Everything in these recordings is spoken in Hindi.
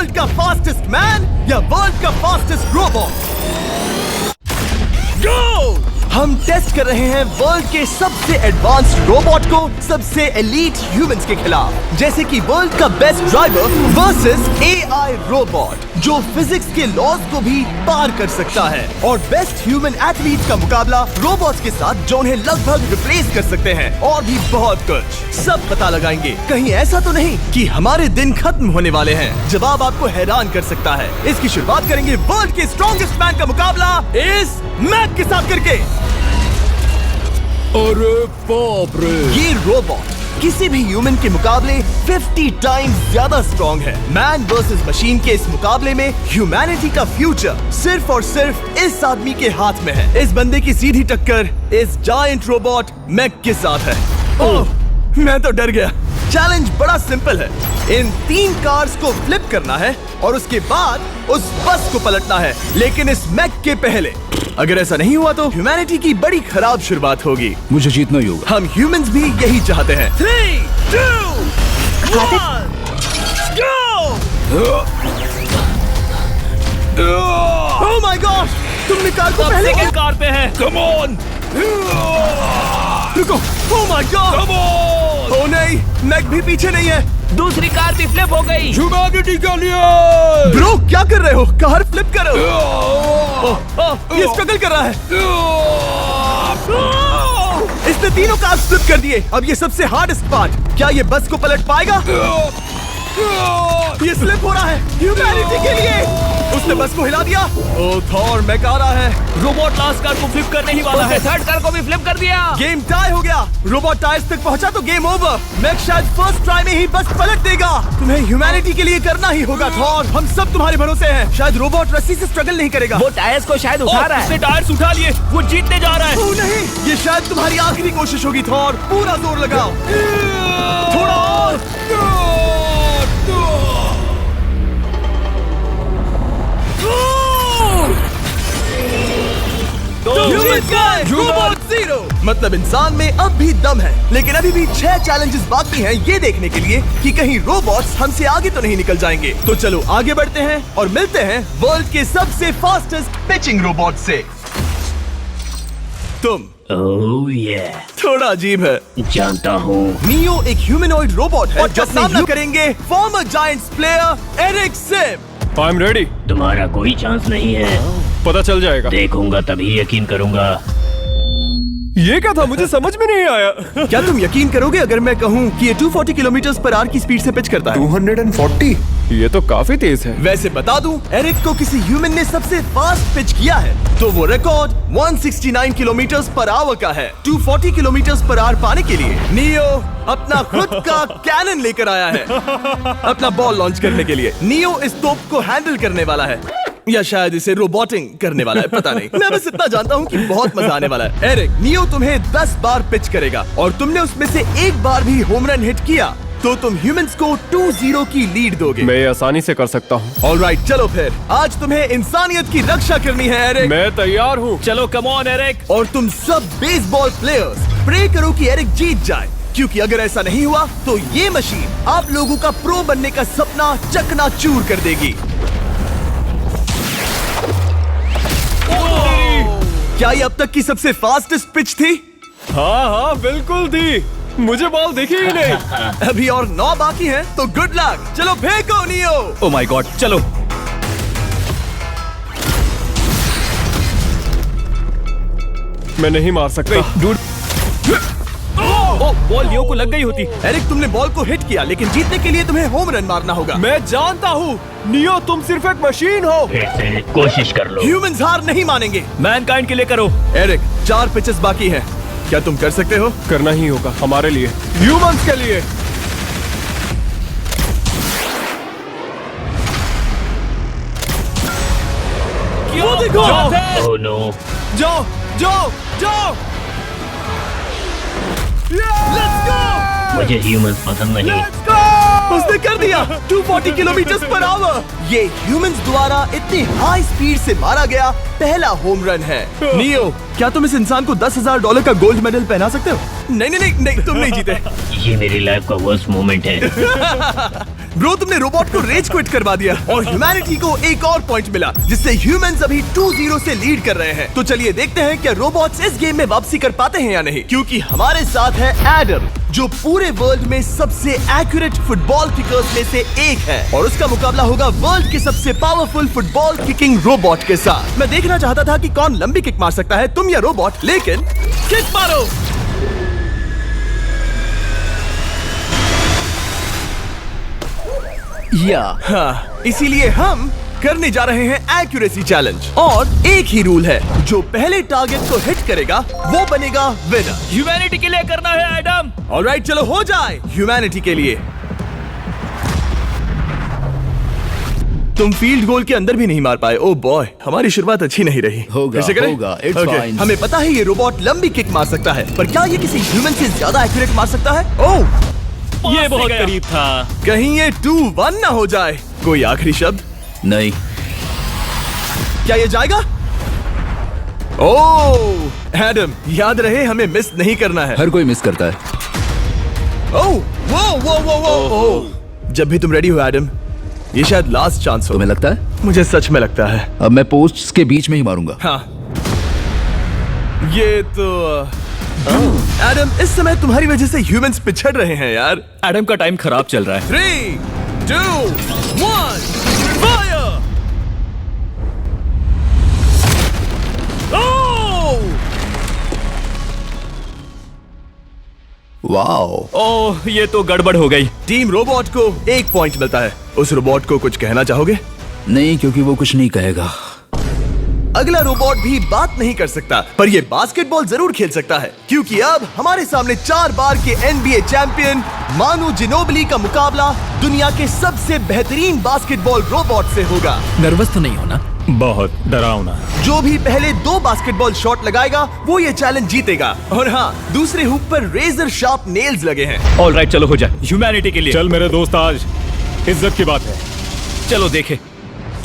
वर्ल्ड का फास्टेस्ट मैन या वर्ल्ड का फास्टेस्ट रोबोट? गो! हम टेस्ट कर रहे हैं वर्ल्ड के सबसे एडवांस्ड रोबोट को सबसे एलीट ह्यूमंस के खिलाफ, जैसे कि वर्ल्ड का best driver versus AI robot जो फिजिक्स के लॉज को भी पार कर सकता है, और बेस्ट ह्यूमन एथलीट का मुकाबला रोबोट्स के साथ जो उन्हें लगभग रिप्लेस कर सकते हैं, और भी बहुत कुछ। सब पता लगाएंगे। कहीं ऐसा तो नहीं कि हमारे दिन खत्म होने वाले हैं? जवाब आपको हैरान कर सकता है। इसकी शुरुआत करेंगे वर्ल्ड के स्ट्रॉन्गेस्ट मैन का मुकाबला इस मैक के साथ करके। अरे बाप रे! ये रोबोट किसी भी ह्यूमन के मुकाबले 50 टाइम्स ज्यादा स्ट्रॉन्ग है। मैन वर्सेस मशीन के इस मुकाबले में ह्यूमैनिटी का फ्यूचर सिर्फ और सिर्फ इस आदमी के हाथ में है। इस बंदे की सीधी टक्कर इस जायंट रोबोट मैक के साथ है। ओह, मैं तो डर गया। चैलेंज बड़ा सिंपल है। इन 3 कार्स को फ्लिप करना है और उसके बाद उस बस को पलटना है, लेकिन इस मैक के पहले। अगर ऐसा नहीं हुआ तो ह्यूमैनिटी की बड़ी खराब शुरुआत होगी। मुझे जीतना ही होगा। हम ह्यूमंस भी यही चाहते हैं। 3, 2, 1, go! Oh my God! तुमने कार को पहले सेकंड कार पे है। Come on! रुको। Oh my God! Come on! Oh नहीं, मैक भी पीछे नहीं है। दूसरी कार भी फ्लिप हो गई। ह्यूमैनिटी के लिए! ब्रो क्या कर रहे हो? कार फ्लिप करो। ये स्ट्रगल कर रहा है। इसने तीनों कार फ्लिप कर दिए। अब ये सबसे हार्डेस्ट पार्ट। क्या ये बस को पलट पाएगा? ये स्लिप हो रहा है ह्यूमैनिटी के लिए। उसने बस को हिला दिया। ओ थॉर, मैक आ रहा है। रोबोट लास्ट कार को फ्लिप करने ही वाला है। थर्ड कार को भी फ्लिप कर दिया। गेम टाई हो गया। रोबोट टायर्स तक पहुंचा तो गेम ओवर। मैक शायद फर्स्ट ट्राई में ही बस पलट देगा। तुम्हें ह्यूमैनिटी के लिए करना ही होगा थॉर। हम सब तुम्हारे भरोसे हैं। शायद रोबोट रस्सी से स्ट्रगल नहीं करेगा। वो टायर्स को शायद उठा रहा है। उसने टायर्स उठा लिए। वो जीतने जा रहा है। ओह नहीं, ये शायद तुम्हारी आखिरी कोशिश होगी थॉर। पूरा जोर लगाओ। थोड़ा और। रोबोट 0। मतलब इंसान में अब भी दम है, लेकिन अभी भी 6 चैलेंजेस बाकी हैं ये देखने के लिए कि कहीं रोबोट्स हमसे आगे तो नहीं निकल जाएंगे। तो चलो आगे बढ़ते हैं और मिलते हैं वर्ल्ड के सबसे फास्टेस्ट पिचिंग रोबोट से। तुम ओह ये थोड़ा अजीब है, जानता हूँ। नियो एक ह्यूमनॉइड रोबोट है जो सामना करेंगे former Giants player Eric Sim. I am ready. तुम्हारा कोई चांस नहीं है। पता चल जाएगा। देखूंगा तभी यकीन करूंगा। ये क्या था? मुझे समझ में नहीं आया। क्या तुम यकीन करोगे अगर मैं कहूँ कि ये 240 किलोमीटर पर आवर की स्पीड से पिच करता है? 240? ये तो काफी तेज है। वैसे बता दूं, एरिक को किसी ह्यूमन ने सबसे फास्ट पिच किया है तो वो रिकॉर्ड 169 किलोमीटर पर आवर का है। 240 किलोमीटर पर आवर पाने के लिए नियो अपना खुद का कैनन लेकर आया है अपना बॉल लॉन्च करने के लिए। नियो इस तोप को हैंडल करने वाला है, या शायद इसे रोबोटिंग करने वाला है, पता नहीं। मैं बस इतना जानता हूँ कि बहुत मजा आने वाला है। एरिक, नियो तुम्हें 10 बार पिच करेगा और तुमने उसमें से एक बार भी होम रन हिट किया तो तुम ह्यूमंस को 2-0 की लीड दोगे। मैं ये आसानी से कर सकता हूँ। ऑलराइट, चलो फिर आज तुम्हें इंसानियत की रक्षा करनी है एरिक। मैं तैयार हूँ। चलो कम ऑन एरिक। और तुम सब बेसबॉल प्लेयर्स प्रे करो कि एरिक जीत जाए, क्योंकि अगर ऐसा नहीं हुआ तो ये मशीन आप लोगों का प्रो बनने का सपना चकनाचूर कर देगी। क्या ये अब तक की सबसे फास्टेस्ट पिच थी? हाँ हाँ बिल्कुल थी। मुझे बॉल दिखी ही नहीं। अभी और 9 बाकी हैं, तो गुड लक। चलो फेंको नियो। ओह माय गॉड, चलो। मैं नहीं मार सकता। डूड। ओ, बॉल नियो को लग गई होती। एरिक, तुमने बॉल को हिट किया, लेकिन जीतने के लिए तुम्हें होम रन मारना होगा। मैं जानता हूँ नियो, तुम सिर्फ एक मशीन हो। फिर से कोशिश कर लो। ह्यूमंस हार नहीं मानेंगे। मैनकाइंड के लिए करो। एरिक, 4 पिचेस बाकी हैं। क्या तुम कर सकते हो? करना ही होगा हमारे लिए, ह्यूमंस के लिए। वो देखो। Oh no. जाओ जाओ जाओ। Let's go. मुझे ह्यूमंस पसंद नहीं। Let's go. उसने कर दिया 240 किलोमीटर पर आवर। ये ह्यूमंस द्वारा इतनी हाई स्पीड से मारा गया पहला होम रन है। नियो, क्या तुम इस इंसान को $10,000 का गोल्ड मेडल पहना सकते हो? नहीं नहीं नहीं, तुम नहीं जीते। ये मेरी लाइफ का वर्स्ट मोमेंट है। ब्रो तुमने रोबोट को रेज क्विट करवा दिया और ह्यूमैनिटी को एक और पॉइंट मिला, जिससे ह्यूमंस अभी 2-0 से लीड कर रहे हैं। तो चलिए देखते हैं क्या रोबोट्स इस गेम में वापसी कर पाते हैं या नहीं, क्योंकि हमारे साथ है एडम, जो पूरे वर्ल्ड में सबसे एक्यूरेट फुटबॉल किकर्स में से एक है, और उसका मुकाबला होगा वर्ल्ड के सबसे पावरफुल फुटबॉल किकिंग रोबोट के साथ। मैं देखना चाहता था कि कौन लंबी किक मार सकता है, तुम या रोबोट, लेकिन किक मारो। हाँ, इसीलिए हम करने जा रहे हैं एक्यूरेसी चैलेंज, और एक ही रूल है, जो पहले टारगेट को हिट करेगा वो बनेगा विनर। ह्यूमैनिटी के लिए करना है एडम। ऑलराइट, चलो हो जाए ह्यूमैनिटी के लिए। तुम फील्ड गोल के अंदर भी नहीं मार पाए। ओह बॉय, हमारी शुरुआत अच्छी नहीं रही। होगा, फिर से करें? होगा, it's Okay, fine. हमें पता है ये रोबोट लंबी किक मार सकता है, पर क्या ये किसी ह्यूमन से ज्यादा एक्यूरेट मार सकता है? ओह, ये बहुत करीब था। कहीं ये 2-1 ना हो जाए। कोई आखिरी शब्द? नहीं। क्या ये जाएगा? ओह एडम, याद रहे हमें मिस नहीं करना है। हर कोई मिस करता है। ओह वो वो वो वो ओह, जब भी तुम रेडी हो एडम, ये शायद लास्ट चांस हो। तुम्हें लगता है? मुझे सच में लगता है। अब मैं पोस्ट्स के बीच में ही मारूंगा। हाँ, ये तो एडम, इस समय तुम्हारी वजह से ह्यूमंस पिछड़ रहे हैं यार। एडम का टाइम खराब चल रहा है। 3, 2, 1, फायर! वाओ। ओह, ये तो गड़बड़ हो गई। टीम रोबोट को 1 पॉइंट मिलता है। उस रोबोट को कुछ कहना चाहोगे? नहीं, क्योंकि वो कुछ नहीं कहेगा। अगला रोबोट भी बात नहीं कर सकता, पर ये बास्केटबॉल जरूर खेल सकता है, क्योंकि अब हमारे सामने 4 बार के NBA चैंपियन मानू जिनोबिली का मुकाबला दुनिया के सबसे बेहतरीन बास्केटबॉल रोबोट से होगा। नर्वस तो नहीं होना? बहुत डरावना। जो भी पहले 2 बास्केटबॉल शॉट लगाएगा वो ये चैलेंज जीतेगा। और हाँ, दूसरे हुक पर रेजर शार्प नेल्स लगे हैं। ऑलराइट, चलो हो जाए ह्यूमैनिटी के लिए। चल मेरे दोस्त, आज इज्जत की बात है। चलो देखे।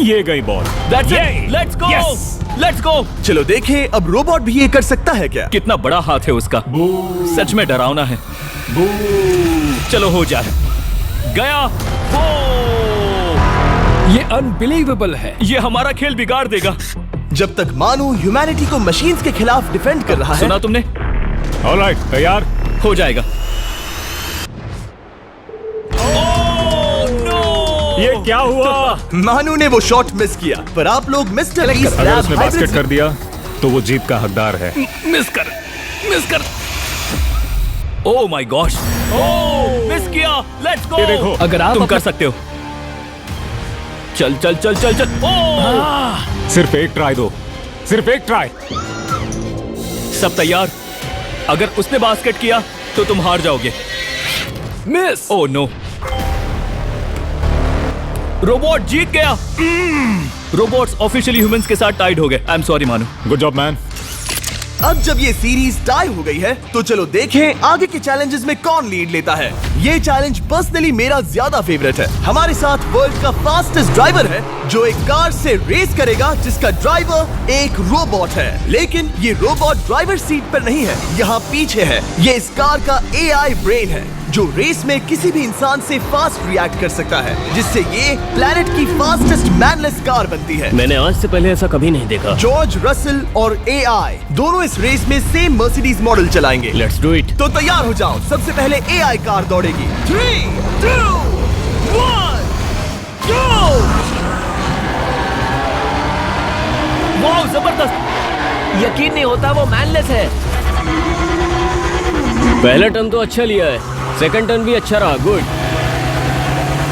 ये गई ball. That's it. Let's go. Yes. Let's go. चलो देखें अब रोबोट भी ये कर सकता है क्या? कितना बड़ा हाथ है उसका। सच में डरावना है। चलो हो जाए। गया। ये अनबिलीवेबल है। ये हमारा खेल बिगाड़ देगा। जब तक मानू ह्यूमैनिटी को मशीन्स के खिलाफ डिफेंड कर रहा है। सुना तुमने? ऑलराइट, तैयार? हो जाएगा। ये क्या हुआ? मानू ने वो शॉट मिस किया, पर आप लोग मिस्टर बीस्ट अगर लैब उसने हाइब्रिड बास्केट कर दिया तो वो जीत का हकदार है। मिस कर। Oh my gosh. Oh, miss किया। Let's go. ये देखो, अगर आप तुम कर सकते हो। चल। ओह, सिर्फ एक ट्राई दो, सिर्फ एक ट्राई। सब तैयार? अगर उसने बास्केट किया तो तुम हार जाओगे। मिस। ओह नो, रोबोट जीत गया। रोबोट्स ऑफिशियली ह्यूमंस के साथ टाइड हो गए। आई एम सॉरी मानू। Good job man. अब जब ये सीरीज टाई हो गई है, तो चलो देखें आगे के चैलेंजेस में कौन लीड लेता है। ये चैलेंज पर्सनली मेरा ज्यादा फेवरेट है। हमारे साथ वर्ल्ड का फास्टेस्ट ड्राइवर है, जो एक कार से रेस करेगा जिसका ड्राइवर एक रोबोट है। लेकिन ये रोबोट ड्राइवर सीट पर नहीं है, यहाँ पीछे है। ये इस कार का AI ब्रेन है, जो रेस में किसी भी इंसान से फास्ट रिएक्ट कर सकता है, जिससे ये प्लेनेट की फास्टेस्ट मैनलेस कार बनती है। मैंने आज से पहले ऐसा कभी नहीं देखा। जॉर्ज रसल और AI दोनों इस रेस में सेम मर्सिडीज मॉडल चलाएंगे। Let's do it. तो तैयार हो जाओ, सबसे पहले AI कार दौड़ेगी। 3, 2, 1, go! वाह, जबरदस्त। यकीन नहीं होता वो मैनलेस है। पहला टर्न तो अच्छा लिया है, सेकंड टर्न भी अच्छा रहा। गुड।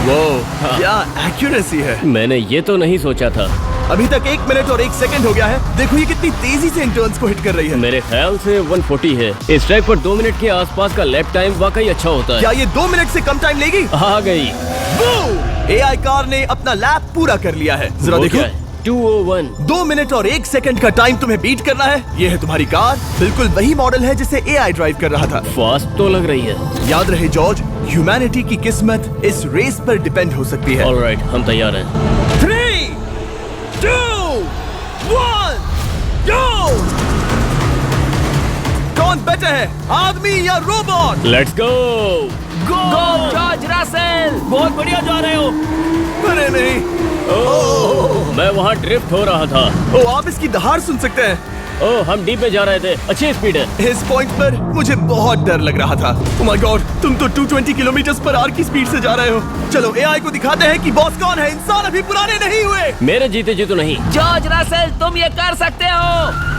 वो क्या एक्यूरेसी है। मैंने ये तो नहीं सोचा था। अभी तक 1 मिनट और 1 सेकंड हो गया है। देखो ये कितनी तेजी से इन टर्न्स को हिट कर रही है। मेरे ख्याल से 140 है। इस ट्रैक पर 2 मिनट के आसपास का लैप टाइम वाकई अच्छा होता है। क्या ये 2 मिनट से कम टाइम लेगी? आ गई। AI कार ने अपना लैप पूरा कर लिया है। जरा वो देखो, क्या है? 201। 2 मिनट और 1 सेकंड का टाइम तुम्हें बीट करना है। ये है तुम्हारी कार, बिल्कुल वही मॉडल है जिसे AI ड्राइव कर रहा था। फास्ट तो लग रही है। याद रहे जॉर्ज, ह्यूमैनिटी की किस्मत इस रेस पर डिपेंड हो सकती है। ऑलराइट, हम तैयार हैं। 3, 2, 1, go! कौन बेटर है, आदमी या robot? Let's go. Go George Russell, बहुत बढ़िया जा रहे हो। अरे नहीं, मैं वहाँ ड्रिफ्ट हो रहा था। ओ आप इसकी दहाड़ सुन सकते हैं। ओह, हम डीप में जा रहे थे, अच्छी स्पीड है। इस पॉइंट पर मुझे बहुत डर लग रहा था। ओह माय गॉड, तुम तो 220 किलोमीटर पर आवर की स्पीड से जा रहे हो। चलो एआई को दिखाते हैं कि बॉस कौन है। इंसान अभी पुराने नहीं हुए। मेरे जीते जी तो नहीं। जॉर्ज रसेल, तुम ये कर सकते हो।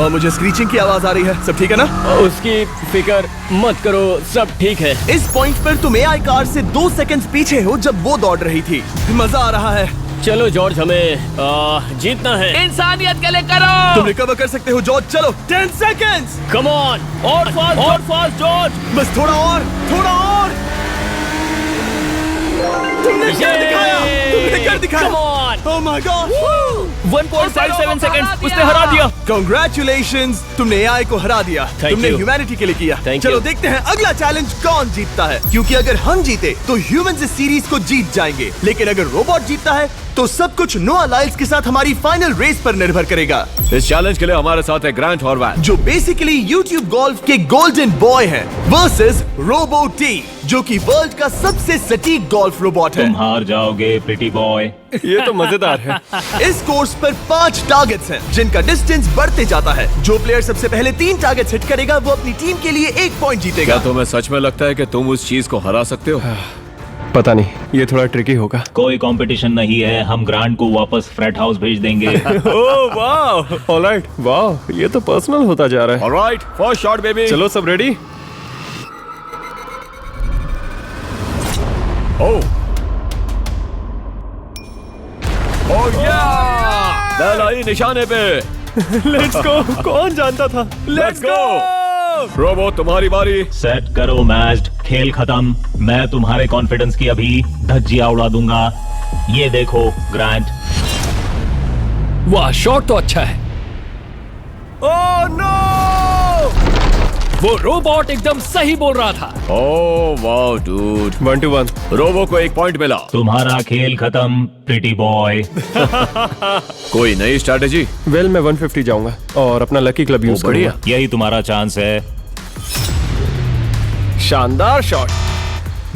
मुझे स्क्रीचिंग की आवाज आ रही है। सब ठीक है ना? उसकी फिक्र मत करो, सब ठीक है। इस पॉइंट पर तुम एआई कार से 2 सेकंड पीछे हो जब वो दौड़ रही थी। मजा आ रहा है। चलो जॉर्ज, हमें जीतना है। इंसानियत के लिए करो। तुम रिकवर कर सकते हो जॉर्ज। चलो 10 सेकंड्स। Come on. और फास्ट जॉर्ज। बस थोड़ा और, थोड़ा और। तुमने कर दिखाया, तुमने कर दिखाया। Come on. Oh my God. 1.57 seconds, उसने हरा दिया। Congratulations, तुमने एआई को हरा दिया। Thank तुमने you. ह्यूमैनिटी के लिए किया। Thank चलो you. देखते हैं अगला चैलेंज कौन जीतता है, क्योंकि अगर हम जीते तो ह्यूमंस इस सीरीज को जीत जाएंगे, लेकिन अगर रोबोट जीतता है तो सब कुछ नोआ लाइल्स के साथ हमारी फाइनल रेस पर निर्भर करेगा। इस चैलेंज के लिए हमारे साथ है ग्रांट हॉर्वैट, जो बेसिकली यूट्यूब गोल्फ के गोल्डन बॉय हैं, वर्सेस रोबो टी, जो कि वर्ल्ड का सबसे सटीक गोल्फ रोबोट है। तुम हार जाओगे प्रिटी बॉय। ये तो मजेदार है। इस कोर्स पर 5 टारगेट्स हैं, जिनका डिस्टेंस बढ़ते जाता है। जो प्लेयर सबसे पहले 3 टारगेट्स हिट करेगा वो अपनी टीम के लिए 1 पॉइंट जीतेगा। क्या तुम्हें सच में लगता है कि तुम उस चीज को हरा सकते हो? पता नहीं, ये थोड़ा ट्रिकी होगा। कोई कंपटीशन नहीं है, हम ग्रांट को वापस फ्रेट हाउस भेज देंगे। ओह वाह, ऑलराइट, वाह, ये तो पर्सनल होता जा रहा है। Alright, first shot baby. चलो सब रेडी? ओह या, बैल आई निशाने पे। Let's go. कौन जानता था? Let's go. रोबो, तुम्हारी बारी। सेट करो मैच, खेल खत्म। मैं तुम्हारे कॉन्फिडेंस की अभी धज्जियां उड़ा दूंगा। ये देखो ग्रांट। वाह, शॉट तो अच्छा है। Oh no! वो रोबोट एकदम सही बोल रहा था। Oh wow dude. 1 to 1। Robo को 1 पॉइंट मिला। तुम्हारा खेल खत्म प्रिटी बॉय। कोई नई स्ट्रैटेजी? वेल, मैं 150 जाऊंगा और अपना लकी क्लब यूज बढ़िया। करूंगा। यही तुम्हारा चांस है। शानदार शॉट।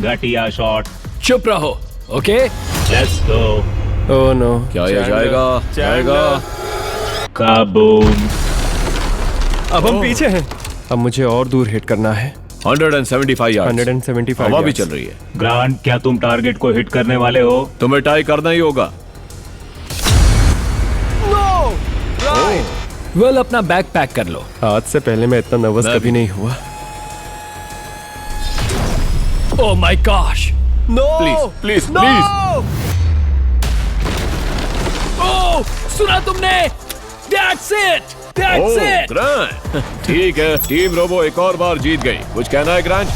घटिया शॉट। चुप रहो, okay? Let's go. Oh no. क्या ये जाएगा? जाएगा। काबूम। अब हम पीछे हैं। अब मुझे और दूर हिट करना है। 175 यार्ड्स। 175 हवा भी yards। चल रही है। ग्रांट, क्या तुम टारगेट को हिट करने वाले हो? तुम्हें टाई करना ही होगा। वेल, अपना बैग पैक कर लो। आज से पहले मैं इतना नर्वस मैं कभी भी। नहीं हुआ। Oh my gosh. No! Please please no! Please. Oh, सुना तुमने? That's it. That's it. Grant, ठीक है, टीम रोबो एक और बार जीत गई। कुछ कहना है ग्रांट?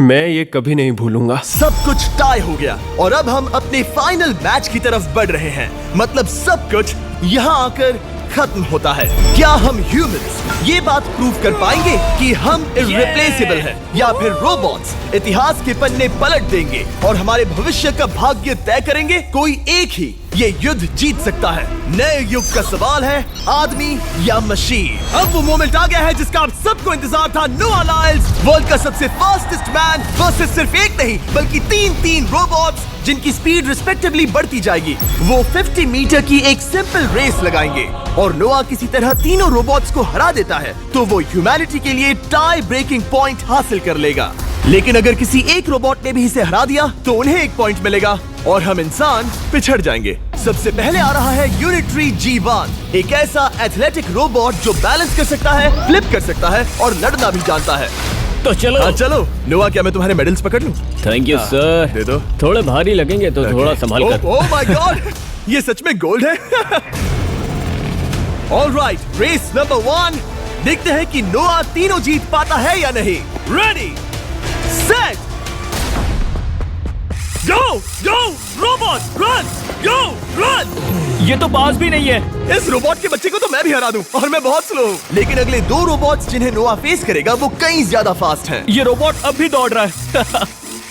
मैं ये कभी नहीं भूलूंगा। सब कुछ टाई हो गया और अब हम अपने फाइनल मैच की तरफ बढ़ रहे हैं। मतलब सब कुछ यहाँ आकर खत्म होता है। क्या हम ह्यूमंस ये बात प्रूव कर पाएंगे कि हम इररिप्लेसेबल हैं, या फिर रोबोट्स इतिहास के पन्ने पलट देंगे और हमारे भविष्य का भाग्य तय करेंगे? कोई एक ही ये युद्ध जीत सकता है। नए युग का सवाल है, आदमी या मशीन। अब वो मोमेंट आ गया है जिसका आप सबको इंतजार था। नोआ लाइल्स, वर्ल्ड का सबसे फास्टेस्ट मैन वर्सेस सिर्फ एक नहीं बल्कि 3 रोबोट्स, जिनकी स्पीड रिस्पेक्टिवली बढ़ती जाएगी। वो 50 मीटर की एक सिंपल रेस लगाएंगे और नोआ किसी तरह तीनों रोबोट्स को हरा देता है तो वो ह्यूमैनिटी के लिए टाई ब्रेकिंग पॉइंट हासिल कर लेगा। लेकिन अगर किसी एक रोबोट ने भी इसे हरा दिया तो उन्हें 1 पॉइंट मिलेगा और हम इंसान पिछड़ जाएंगे। सबसे पहले आ रहा है यूनिट्री G1, एक ऐसा एथलेटिक रोबोट जो बैलेंस कर सकता है, फ्लिप कर सकता है और लड़ना भी जानता है। तो चलो। हाँ चलो। नोआ, क्या मैं तुम्हारे मेडल्स पकड़ लूं? Thank you sir. दे दो। थोड़े भारी लगेंगे तो थोड़ा संभाल कर। ओह माय गॉड, ये सच में गोल्ड है। ऑलराइट, रेस नंबर 1, देखते हैं कि नोआ तीनों जीत पाता है या नहीं। रेडी, सेट, गो गो रोबोट, रन, गो रन। ये तो पास भी नहीं है। इस रोबोट के बच्चे को तो मैं भी हरा दूं और मैं बहुत स्लो हूं। लेकिन अगले 2 रोबोट्स जिन्हें नोआ फेस करेगा वो कहीं ज्यादा फास्ट हैं। ये रोबोट अब भी दौड़ रहा है।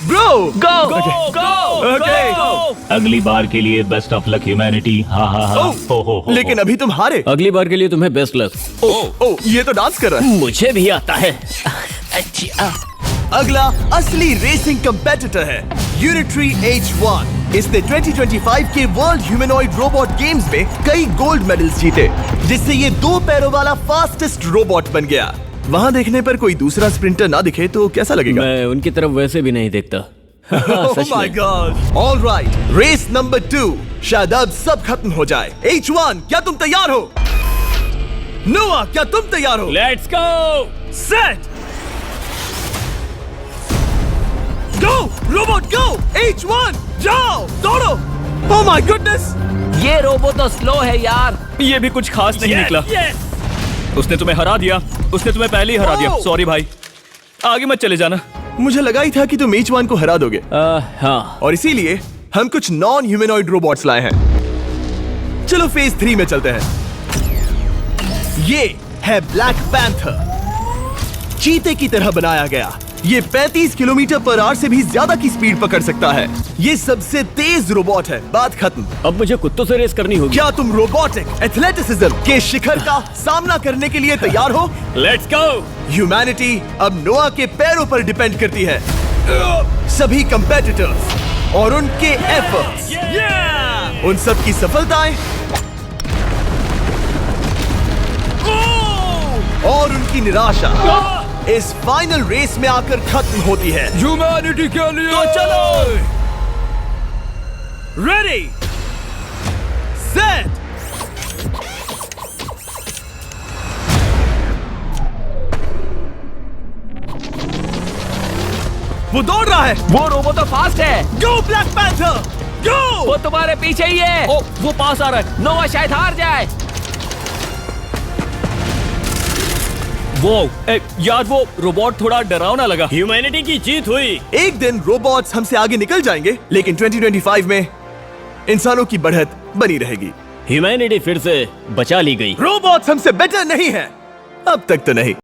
ब्रो गो गो Okay. अगली बार के लिए बेस्ट ऑफ लक ह्यूमैनिटी। हाँ हाँ हाँ। हो। लेकिन अभी तुम हारे। अगली बार के लिए तुम्हें बेस्ट लक। ओ ये तो डांस कर रहा है। मुझे भी आता है। अगला असली रेसिंग कंपेटिटर है यूनिट्री H1। इसने 2025 के वर्ल्ड ह्यूमनॉइड रोबोट गेम्स में कई गोल्ड मेडल्स जीते, जिससे ये 2 पैरों वाला फास्टेस्ट रोबोट बन गया। वहाँ देखने पर कोई दूसरा स्प्रिंटर ना दिखे तो कैसा लगेगा? मैं उनकी तरफ वैसे भी नहीं देखता। Oh my God! All right, race number 2। शायद अब सब खत्म हो जाए। H1, क्या तुम तैयार हो? नोआ, क्या तुम तैयार हो? Let's go. Set! Go! Robot go! H1! जाओ! दौड़ो! Oh my goodness! ये रोबो तो स्लो है यार। ये भी कुछ खास नहीं निकला। उसने तुम्हें हरा दिया। उसने तुम्हें पहले ही हरा दिया। Oh! सॉरी भाई, आगे मत चले जाना। मुझे लगा ही था कि तुम H1 को हरा दोगे, हाँ। और इसीलिए हम कुछ नॉन ह्यूमनॉइड रोबोट्स लाए हैं। चलो फेज 3 में चलते हैं। ये है ब्लैक पैंथर, चीते की तरह बनाया गया। ये 35 किलोमीटर पर आवर से भी ज्यादा की स्पीड पकड़ सकता है। ये सबसे तेज रोबोट है। बात खत्म। अब मुझे कुत्तों से रेस करनी होगी। क्या तुम रोबोटिक एथलेटिसिज्म के शिखर का सामना करने के लिए तैयार हो? Let's go. ह्यूमैनिटी अब नोआ के पैरों पर डिपेंड करती है। सभी कंपेटिटर्स और उनके एफर्ट्स, उन सब की सफलताएं और उनकी निराशा इस फाइनल रेस में आकर खत्म होती है। ह्यूमैनिटी के लिए तो चलो, रेडी सेट। वो दौड़ रहा है। वो रोबो तो फास्ट है। गो ब्लैक पैंथर गो! वो तुम्हारे पीछे ही है। ओ, वो पास आ रहा है। नोआ शायद हार जाए। वो यार, वो रोबोट थोड़ा डरावना लगा। ह्यूमैनिटी की जीत हुई। एक दिन रोबोट्स हमसे आगे निकल जाएंगे, लेकिन 2025 में इंसानों की बढ़त बनी रहेगी। ह्यूमैनिटी फिर से बचा ली गई। रोबोट्स हमसे बेटर नहीं है, अब तक तो नहीं।